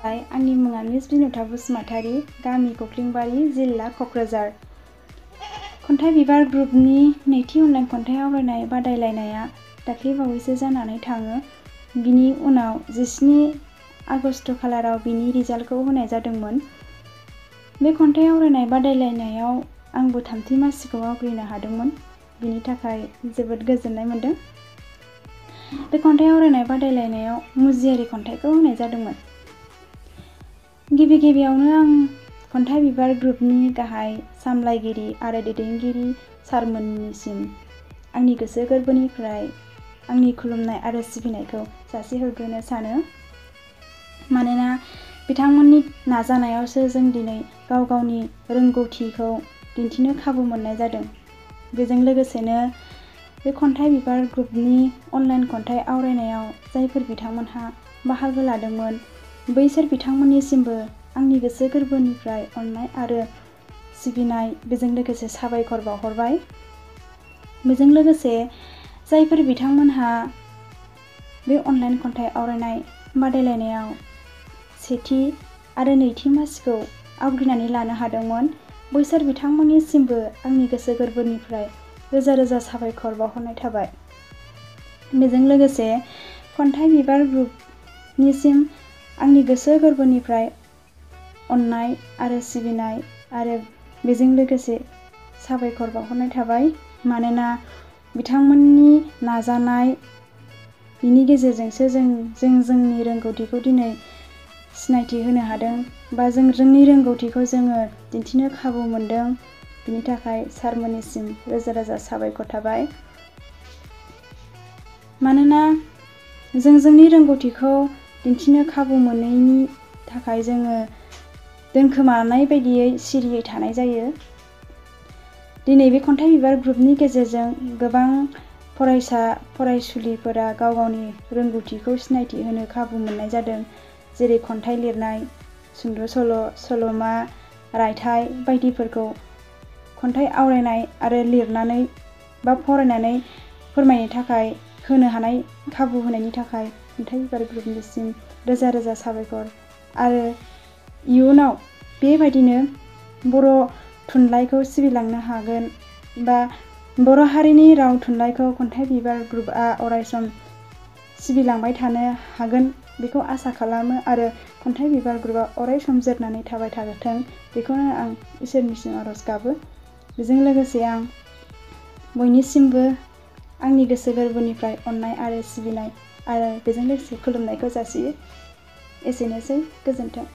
आंनि मुङा मिस बिनुता बसुमतारी, गामि कक्लिंबारि, जिल्ला क'क्राझार। खन्थाइ बिबार ग्रुपनि नैथि अनलाइन खन्थाइ आवरायनाय बादायलायनाया दाख्लैबावैसो जानानै थाङो। बिनि उनाव 17 आगस्ट खालाराव बिनि रिजाल्टखौ होनाय जादोंमोन। बे खन्थाइ आवरायनाय बादायलायनायाव आंबो थामथि मासिखौ आवग्रिनो हादोंमोन। बिनि थाखाय जोबोद गोजोननाय मोन्दों। बे खन्थाइ आवरायनाय बादायलायनायाव मुजियारि खन्थाइखौ होनाय जादोंमोन। गिबियावनो आं खन्थाइ बिबार ग्रुपनि गाहाय सामलायगिरि आरो दैदेनगिरि सारमोननिसिम आंनि गोसो गोरबोनिफ्राय आंनि खुलुमनाय आरो सिबिनायखौ जासिहरग्रोनो सानो। मानोना बिथांमोननि नाजानायावसो जों दिनै गाव गावनि रोंगौथिखौ दिन्थिनो खाबु मोननाय जादों। बेजों लोगोसेनो बे खन्थाइ बिबार ग्रुपनि अनलाइन खन्थाइ आवरायनायाव जायफोर बिथांमोनहा बाहागो लादोंमोन, बैसोर बिथांमोननिसिमबो आंनि गोसो गोरबोनिफ्राय अननाय आरो सिबिनाय, बेजों लोगोसे साबायखर बावहरबाय। बेजों लोगोसे जायफोर बिथांमोनहा बे अनलाइन खन्थाइ आवरायनाय बादायलायनायाव सेथि आरो नैथि मासिखौ आवग्रिनानै लानो हादोंमोन, बैसोर बिथांमोननिसिमबो आंनि गोसो गोरबोनिफ्राय रोजा रोजा साबायखर बावहरनाय थाबाय। बेजों लोगोसे खन्थाइ बिबार ग्रुपनिसिम आंनि गोसो गोरबोनिफ्राय अननाय आरो सिबिनाय आरो बेजों लोगोसे साबायखर बावहरनाय थाबाय। मानोना बिथांमोननि नाजानाय, बिनि गेजेरजोंसो जों जोंनि रोंगौथिखौ दिनै सिनायथि होनो हादों बा जों जोंनि रोंगौथिखौ जोङो दिन्थिनो खाबु मोनदों। बिनि थाखाय सारमोननिसिम रोजा रोजा साबायखर थाबाय। मानोना जों जोंनि रोंगौथिखौ दिन्थिनो खाबु मोनैनि थाखाय जोङो दोनखोमानाय बायदियै सिरियै थानाय जायो। दिनै बे खन्थाइ बिबार ग्रुपनि गेजेरजों गोबां फरायसा फरायसुलिफोरा गाव गावनि रोंगौथिखौ सिनायथि होनो खाबु मोननाय जादों। जेरै खन्थाइ लिरनाय, सुंद' सल', सल'मा, रायथाइ बायदिफोरखौ खन्थाइ आवरायनाय आरो लिरनानै बा फरायनानै फोरमायनो थाखाय होनो हानाय खाबु होनायनि थाखाय खन्थाइ बिबार ग्रुपनिसिम रोजा रोजा साबायखर। आरो इयुनाव बेबायदिनो बर' थुनलाइखौ सिबिलांनो हागोन बा बर' हारिनि राव थुनलाइखौ खन्थाइ बिबार ग्रुपआ अरायसम सिबिलांबाय थानो हागोन, बेखौ आसा खालामो आरो खन्थाइ बिबार ग्रुपआ अरायसम जोरनानै थाबाय थाथों, बेखौनो आं इसोरनिसिम आरज गाबो। बेजों लोगोसे आं बयनिसिमबो आंनि गोसो गोरबोनिफ्राय अननाय आरो सिबिनाय आरो बेजों लोगोसे खुलुमनायखौ जासियो। एसेनोसै, गोजोन्थों।